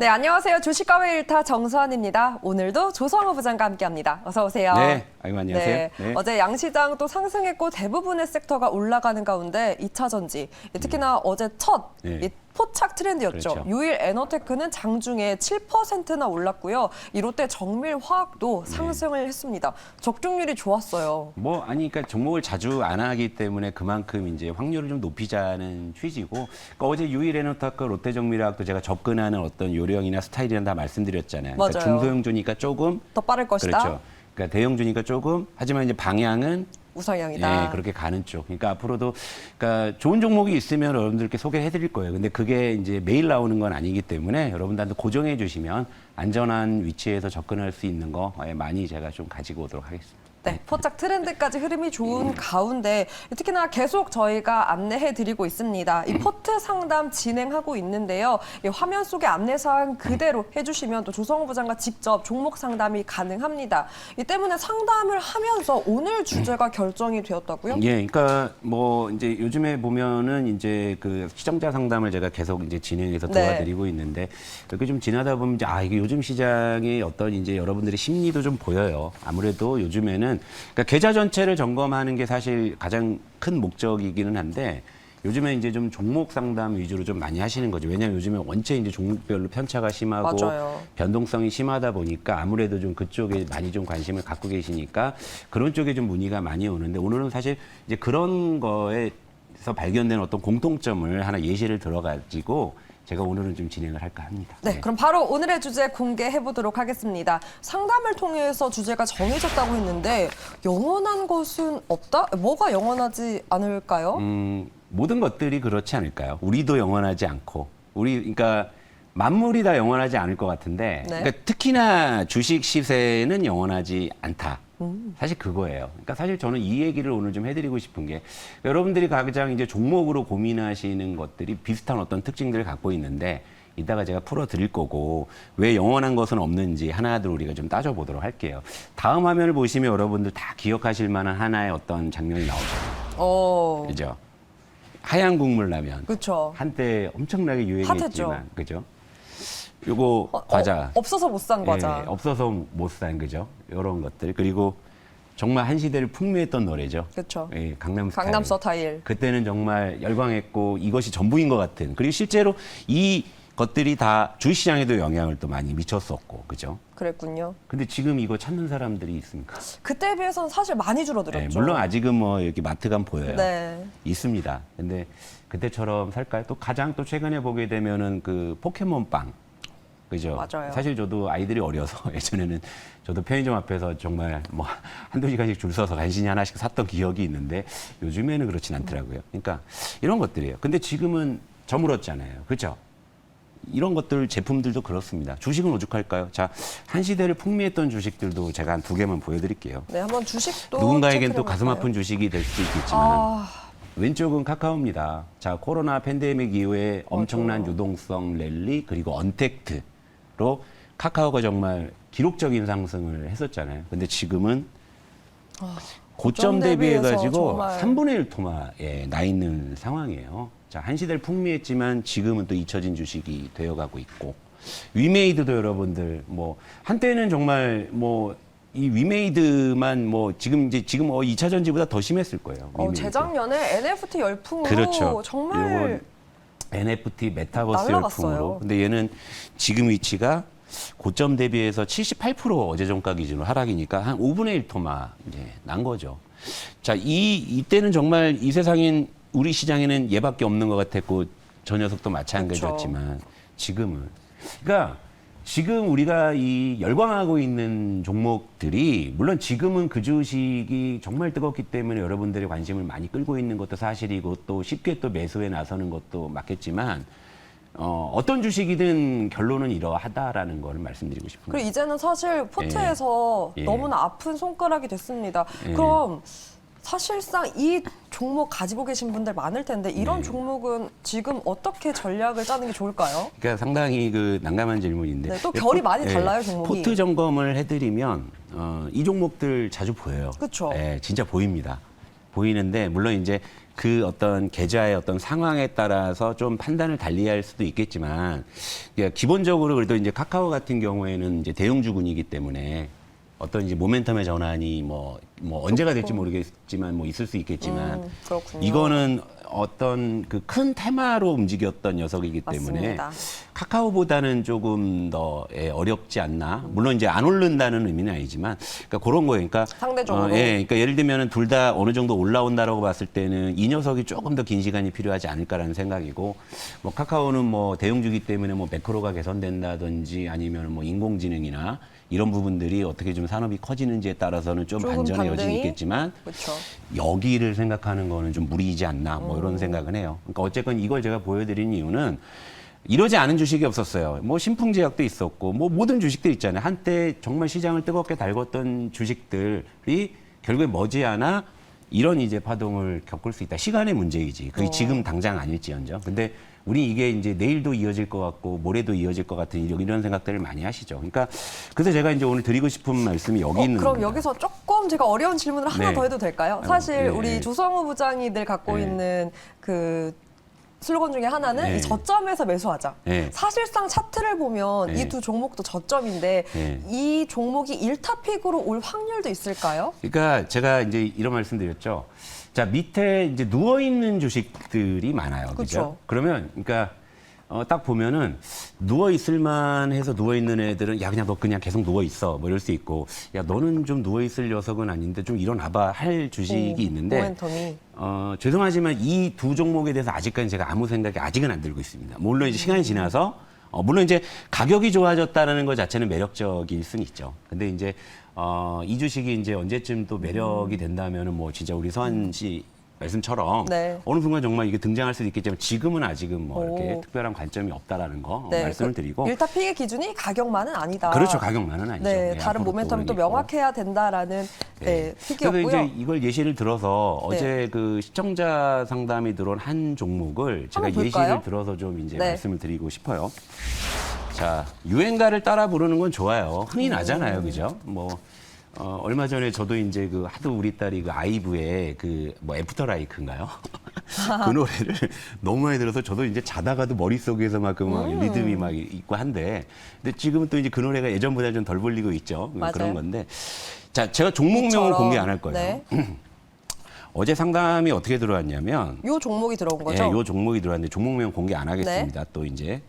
네, 안녕하세요. 주식과외 일타 정수환입니다. 오늘도 조성우 부장과 함께합니다. 어서 오세요. 네, 아이고 안녕하세요. 네, 네. 어제 양시장 또 상승했고 대부분의 섹터가 올라가는 가운데 2차 전지, 특히나 어제 첫 네. 포착 트렌드였죠. 그렇죠. 유일 에너테크는 장중에 7%나 올랐고요. 이 롯데 정밀화학도 상승을 했습니다. 적중률이 좋았어요. 그러니까 종목을 자주 안 하기 때문에 그만큼 이제 확률을 좀 높이자는 취지고, 그러니까 어제 유일에너테크, 롯데정밀화학도 제가 접근하는 어떤 요령이나 스타일이나 다 말씀드렸잖아요. 그러니까 맞아요. 중소형주니까 조금 더 빠를 것이다. 그렇죠. 그러니까 대형주니까 조금, 하지만 이제 방향은 우상향이다. 예, 그렇게 가는 쪽. 그러니까 앞으로도 그러니까 좋은 종목이 있으면 여러분들께 소개해 드릴 거예요. 근데 그게 이제 매일 나오는 건 아니기 때문에 여러분들한테 고정해 주시면 안전한 위치에서 접근할 수 있는 거 많이 제가 좀 가지고 오도록 하겠습니다. 네, 포착 트렌드까지 흐름이 좋은 가운데 특히나 계속 저희가 안내해드리고 있습니다. 이 포트 상담 진행하고 있는데요. 이 화면 속의 안내사항 그대로 해주시면 또 조성우 부장과 직접 종목 상담이 가능합니다. 이 때문에 상담을 하면서 오늘 주제가 결정이 되었다고요? 예, 그러니까 뭐 이제 요즘에 보면은 이제 그 시청자 상담을 제가 계속 이제 진행해서 도와드리고 있는데, 이렇게 좀 지나다 보면 이제 이게 요즘 시장의 어떤 이제 여러분들의 심리도 좀 보여요. 아무래도 요즘에는 그러니까 계좌 전체를 점검하는 게 사실 가장 큰 목적이기는 한데, 요즘에 이제 좀 종목 상담 위주로 좀 많이 하시는 거죠. 왜냐하면 요즘에 원체 이제 종목별로 편차가 심하고 맞아요. 변동성이 심하다 보니까 아무래도 좀 그쪽에 많이 좀 관심을 갖고 계시니까 그런 쪽에 좀 문의가 많이 오는데, 오늘은 사실 이제 그런 거에서 발견된 어떤 공통점을 하나 예시를 들어가지고 제가 오늘은 좀 진행을 할까 합니다. 네, 그럼 바로 오늘의 주제 공개해 보도록 하겠습니다. 상담을 통해서 주제가 정해졌다고 했는데 영원한 것은 없다? 뭐가 영원하지 않을까요? 모든 것들이 그렇지 않을까요? 우리도 영원하지 않고, 그러니까 만물이 다 영원하지 않을 것 같은데, 네. 그러니까 특히나 주식 시세는 영원하지 않다. 사실 그거예요. 그러니까 사실 저는 이 얘기를 오늘 좀 해드리고 싶은 게, 여러분들이 가장 이제 종목으로 고민하시는 것들이 비슷한 어떤 특징들을 갖고 있는데, 이따가 제가 풀어드릴 거고, 왜 영원한 것은 없는지 하나둘 우리가 좀 따져보도록 할게요. 다음 화면을 보시면 여러분들 다 기억하실 만한 하나의 어떤 장면이 나오죠. 그죠? 하얀 국물 라면. 그렇죠. 한때 엄청나게 유행했지만, 핫했죠. 그죠? 요거 과자. 없어서 못 산 과자. 예, 없어서 못 산, 그죠? 이런 것들. 그리고 정말 한 시대를 풍미했던 노래죠. 그렇죠. 예, 강남스타일. 강남스타일. 그때는 정말 열광했고 이것이 전부인 것 같은. 그리고 실제로 이 것들이 다 주식시장에도 영향을 또 많이 미쳤었고, 그죠? 그랬군요. 근데 지금 이거 찾는 사람들이 있습니까? 그때에 비해서는 사실 많이 줄어들었죠. 예, 물론 아직은 뭐 이렇게 마트 가면 보여요. 네. 있습니다. 근데 그때처럼 살까요? 또 가장 또 최근에 보게 되면은 그 포켓몬빵. 그죠? 맞아요. 사실 저도 아이들이 어려서 예전에는 저도 편의점 앞에서 정말 뭐 한두 시간씩 줄 서서 간신히 하나씩 샀던 기억이 있는데, 요즘에는 그렇진 않더라고요. 그러니까 이런 것들이에요. 근데 지금은 저물었잖아요. 그렇죠? 이런 것들 제품들도 그렇습니다. 주식은 오죽할까요? 자, 한 시대를 풍미했던 주식들도 제가 한 두 개만 보여드릴게요. 네, 한번 주식도 누군가에겐 또 체크해 가슴 볼까요? 아픈 주식이 될 수도 있겠지만, 아, 왼쪽은 카카오입니다. 자, 코로나 팬데믹 이후에 엄청난 유동성 랠리, 그리고 언택트로 카카오가 정말 기록적인 상승을 했었잖아요. 근데 지금은 고점 대비해가지고 정말. 3분의 1 토마에 나 있는 상황이에요. 자, 한 시대를 풍미했지만 지금은 또 잊혀진 주식이 되어가고 있고, 위메이드도 여러분들 뭐 한때는 정말 뭐 이 위메이드만 뭐 지금 2차 전지보다 더 심했을 거예요. 위메이드. 재작년에 NFT 열풍으로 그렇죠. 정말 요건 NFT 메타버스 날라갔어요. 열풍으로. 근데 얘는 지금 위치가 고점 대비해서 78% 어제 종가 기준으로 하락이니까 한 5분의 1 토마 이제 난 거죠. 자, 이때는 정말 이 세상엔 우리 시장에는 얘밖에 없는 것 같았고, 저 녀석도 마찬가지였지만 지금은, 그러니까 지금 우리가 이 열광하고 있는 종목들이, 물론 지금은 그 주식이 정말 뜨겁기 때문에 여러분들의 관심을 많이 끌고 있는 것도 사실이고, 또 쉽게 또 매수에 나서는 것도 맞겠지만, 어떤 주식이든 결론은 이러하다라는 걸 말씀드리고 싶습니다. 그리고 이제는 사실 포트에서 예. 너무나 아픈 손가락이 됐습니다. 예. 그럼 사실상 이 종목 가지고 계신 분들 많을 텐데, 이런 네. 종목은 지금 어떻게 전략을 짜는 게 좋을까요? 그러니까 상당히 그 난감한 질문인데, 네, 또 결이 많이 달라요, 종목이. 포트 점검을 해드리면 이 종목들 자주 보여요. 그쵸. 진짜 보입니다. 보이는데 물론 이제 그 어떤 계좌의 어떤 상황에 따라서 좀 판단을 달리할 수도 있겠지만 기본적으로 그래도 이제 카카오 같은 경우에는 이제 대형주군이기 때문에 어떤 이제 모멘텀의 전환이 뭐 언제가 될지 모르겠지만 뭐 있을 수 있겠지만 그렇군요. 이거는 어떤 그 큰 테마로 움직였던 녀석이기 때문에 맞습니다. 카카오보다는 조금 더 어렵지 않나. 물론 이제 안 오른다는 의미는 아니지만 그러니까 그런 거예요. 그러니까 상대적으로. 그러니까 예를 들면은 둘 다 어느 정도 올라온다라고 봤을 때는 이 녀석이 조금 더 긴 시간이 필요하지 않을까라는 생각이고 뭐 카카오는 뭐 대형주기 때문에 뭐 매크로가 개선된다든지 아니면 뭐 인공지능이나 이런 부분들이 어떻게 좀 산업이 커지는지에 따라서는 좀 조금 반전의 반등이? 여지는 있겠지만 그렇죠. 여기를 생각하는 거는 좀 무리이지 않나 뭐 이런 생각은 해요. 그러니까 어쨌건 이걸 제가 보여드린 이유는 이러지 않은 주식이 없었어요. 뭐 신풍제약도 있었고 뭐 모든 주식들 있잖아요. 한때 정말 시장을 뜨겁게 달궜던 주식들이 결국에 머지않아 이런 이제 파동을 겪을 수 있다. 시간의 문제이지. 그게 지금 당장 아닐지언정. 근데 우리 이게 이제 내일도 이어질 것 같고 모레도 이어질 것 같은 이런 생각들을 많이 하시죠. 그러니까 그래서 제가 이제 오늘 드리고 싶은 말씀이 여기 있는 그럼 겁니다. 여기서 조금 제가 어려운 질문을 하나 네. 더 해도 될까요? 사실 네, 우리 네. 조성우 부장이 늘 갖고 네. 있는 그 슬로건 중에 하나는 네. 이 저점에서 매수하자. 네. 사실상 차트를 보면 네. 이 두 종목도 저점인데 네. 이 종목이 1타픽으로 올 확률도 있을까요? 그러니까 제가 이제 이런 말씀드렸죠. 자, 밑에 이제 누워 있는 주식들이 많아요. 그죠? 그쵸. 그러면 그러니까 딱 보면은 누워 있을 만해서 누워 있는 애들은 야 그냥 너 그냥 계속 누워 있어. 뭐 이럴 수 있고 야 너는 좀 누워 있을 녀석은 아닌데 좀 일어나 봐할 주식이 있는데 모멘텀이. 죄송하지만 이 두 종목에 대해서 아직까지 제가 아무 생각이 아직은 안 들고 있습니다. 물론 이제 시간이 지나서 물론 이제 가격이 좋아졌다는 것 자체는 매력적일 수는 있죠. 근데 이제 이 주식이 이제 언제쯤 또 매력이 된다면은 뭐 진짜 우리 서한 씨 말씀처럼 네. 어느 순간 정말 이게 등장할 수도 있겠지만 지금은 아직은 뭐 이렇게 오. 특별한 관점이 없다라는 거 네, 말씀을 드리고 1타픽의 기준이 가격만은 아니다. 그렇죠. 가격만은 아니죠. 네, 네, 다른 앞으로 또 모멘텀도 있고. 명확해야 된다라는 네, 그래서 픽이었고요. 이제 이걸 예시를 들어서 네. 어제 그 시청자 상담이 들어온 한 종목을 제가 한번 볼까요? 예시를 들어서 좀 이제 네. 말씀을 드리고 싶어요. 자, 유행가를 따라 부르는 건 좋아요. 흥이 나잖아요. 그죠? 뭐 얼마 전에 저도 이제 그 하도 우리 딸이 그 아이브의 그 뭐 애프터라이크인가요? 그 노래를 너무 많이 들어서 저도 이제 자다가도 머릿속에서 막 그 막 리듬이 막 있고 한데 근데 지금은 또 이제 그 노래가 예전보다 좀 덜 불리고 있죠. 맞아요. 그런 건데 자, 제가 종목명은 이처럼, 공개 안 할 거예요. 네. 어제 상담이 어떻게 들어왔냐면 요 종목이 들어온 거죠? 네. 요 종목이 들어왔는데 종목명 공개 안 하겠습니다. 또 이제.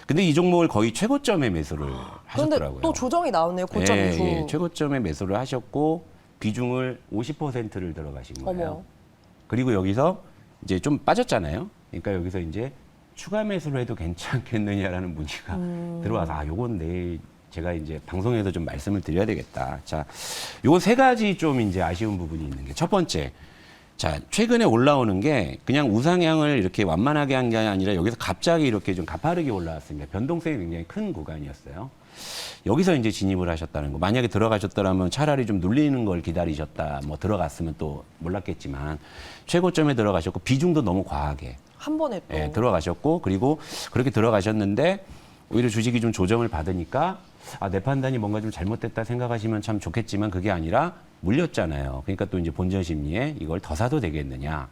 근데 이 종목을 거의 최고점에 매수를 그런데 하셨더라고요. 또 조정이 나왔네요. 고점 이후. 최고점에 매수를 하셨고 비중을 50%를 들어가신 거예요. 어머. 그리고 여기서 이제 좀 빠졌잖아요. 그러니까 여기서 이제 추가 매수를 해도 괜찮겠느냐라는 문의가 들어와서 요건 내일 제가 이제 방송에서 좀 말씀을 드려야 되겠다. 자, 요거 세 가지 좀 이제 아쉬운 부분이 있는 게 첫 번째. 자, 최근에 올라오는 게 그냥 우상향을 이렇게 완만하게 한 게 아니라 여기서 갑자기 이렇게 좀 가파르게 올라왔습니다. 변동성이 굉장히 큰 구간이었어요. 여기서 이제 진입을 하셨다는 거. 만약에 들어가셨더라면 차라리 좀 눌리는 걸 기다리셨다. 뭐 들어갔으면 또 몰랐겠지만 최고점에 들어가셨고 비중도 너무 과하게 한 번에 또. 들어가셨고 그리고 그렇게 들어가셨는데 오히려 주식이 좀 조정을 받으니까 내 판단이 뭔가 좀 잘못됐다 생각하시면 참 좋겠지만 그게 아니라 물렸잖아요. 그러니까 또 이제 본전 심리에 이걸 더 사도 되겠느냐.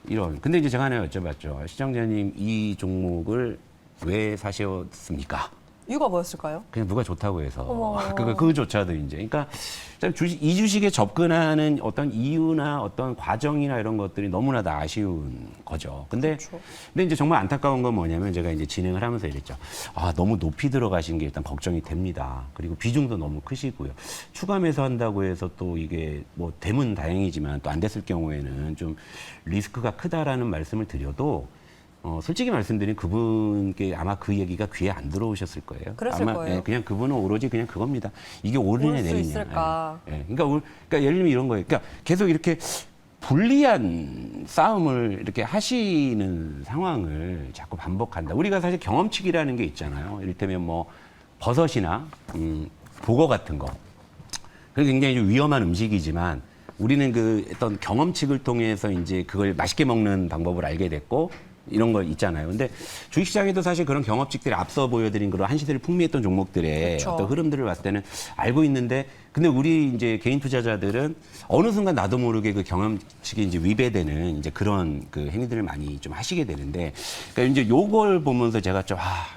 이런. 근데 이제 제가 하나 여쭤봤죠. 시청자님 이 종목을 왜 사셨습니까? 이유가 뭐였을까요? 그냥 누가 좋다고 해서. 어머. 그조차도 이제. 그러니까 참 이 주식에 접근하는 어떤 이유나 어떤 과정이나 이런 것들이 너무나 다 아쉬운 거죠. 근데 이제 정말 안타까운 건 뭐냐면 제가 이제 진행을 하면서 이랬죠. 너무 높이 들어가신 게 일단 걱정이 됩니다. 그리고 비중도 너무 크시고요. 추가 매수한다고 해서 또 이게 뭐 되면 다행이지만 또 안 됐을 경우에는 좀 리스크가 크다라는 말씀을 드려도 솔직히 말씀드린 그분께 아마 그 얘기가 귀에 안 들어오셨을 거예요. 그랬을 거예요. 그냥 그분은 오로지 그냥 그겁니다. 이게 오르냐 오를 수 내리냐. 있을까? 그러니까 예를 들면 이런 거예요. 그러니까 계속 이렇게 불리한 싸움을 이렇게 하시는 상황을 자꾸 반복한다. 우리가 사실 경험치기라는 게 있잖아요. 이를테면 뭐 버섯이나 보거 같은 거. 그게 굉장히 좀 위험한 음식이지만 우리는 그 어떤 경험칙을 통해서 이제 그걸 맛있게 먹는 방법을 알게 됐고 이런 거 있잖아요. 근데 주식시장에도 사실 그런 경업직들이 앞서 보여드린 그런 한시대를 풍미했던 종목들의 그쵸. 어떤 흐름들을 봤을 때는 알고 있는데, 근데 우리 이제 개인 투자자들은 어느 순간 나도 모르게 그 경험칙이 이제 위배되는 이제 그런 그 행위들을 많이 좀 하시게 되는데, 그러니까 이제 요걸 보면서 제가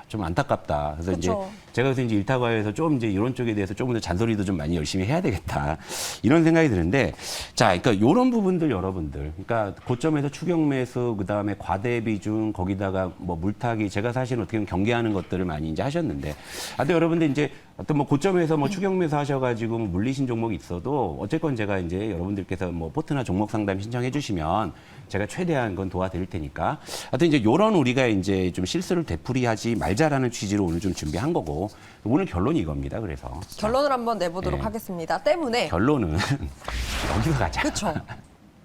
좀 안타깝다. 그래서 이제 그쵸. 제가 그래서 이제 일타과에서 좀 이제 이런 쪽에 대해서 조금 더 잔소리도 좀 많이 열심히 해야 되겠다. 이런 생각이 드는데, 자, 그러니까 이런 부분들 여러분들, 그러니까 고점에서 추격 매수, 그 다음에 과대 비중, 거기다가 뭐 물타기, 제가 사실 어떻게 보면 경계하는 것들을 많이 이제 하셨는데, 근데 여러분들 이제 어떤 뭐 고점에서 뭐 추격 매수 하셔가지고 뭐 물리신 종목이 있어도 어쨌건 제가 이제 여러분들께서 뭐 포트나 종목 상담 신청해 주시면 제가 최대한 건 도와드릴 테니까. 하여튼 이제 요런 우리가 이제 좀 실수를 되풀이하지 말자라는 취지로 오늘 좀 준비한 거고, 오늘 결론이 이겁니다. 그래서 결론을 한번 내보도록 네. 하겠습니다. 때문에 결론은 여기서 가자. 그렇죠.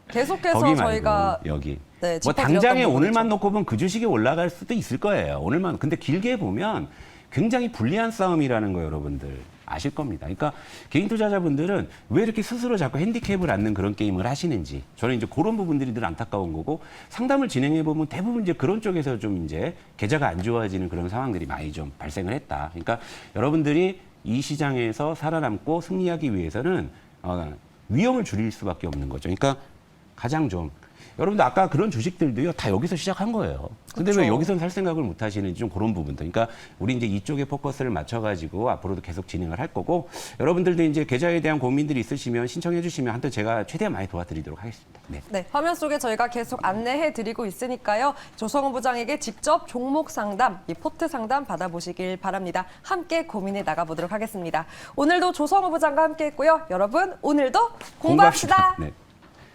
계속해서 거기 말고 저희가 여기. 네, 뭐 짚어드렸던 당장에 부분이죠. 오늘만 놓고 보면 그 주식이 올라갈 수도 있을 거예요. 오늘만. 근데 길게 보면 굉장히 불리한 싸움이라는 거 여러분들 아실 겁니다. 그러니까 개인 투자자분들은 왜 이렇게 스스로 자꾸 핸디캡을 안는 그런 게임을 하시는지, 저는 이제 그런 부분들이 늘 안타까운 거고, 상담을 진행해 보면 대부분 이제 그런 쪽에서 좀 이제 계좌가 안 좋아지는 그런 상황들이 많이 좀 발생을 했다. 그러니까 여러분들이 이 시장에서 살아남고 승리하기 위해서는 위험을 줄일 수밖에 없는 거죠. 그러니까 가장 좀 여러분들 아까 그런 주식들도요 다 여기서 시작한 거예요. 근데 왜 그쵸. 여기서는 살 생각을 못 하시는지 좀 그런 부분들. 그러니까 우리 이제 이쪽에 포커스를 맞춰가지고 앞으로도 계속 진행을 할 거고, 여러분들도 이제 계좌에 대한 고민들이 있으시면 신청해 주시면 한때 제가 최대한 많이 도와드리도록 하겠습니다. 네. 네, 화면 속에 저희가 계속 안내해 드리고 있으니까요. 조성호 부장에게 직접 종목 상담, 이 포트 상담 받아보시길 바랍니다. 함께 고민해 나가보도록 하겠습니다. 오늘도 조성호 부장과 함께 했고요. 여러분, 오늘도 공부합시다. 네.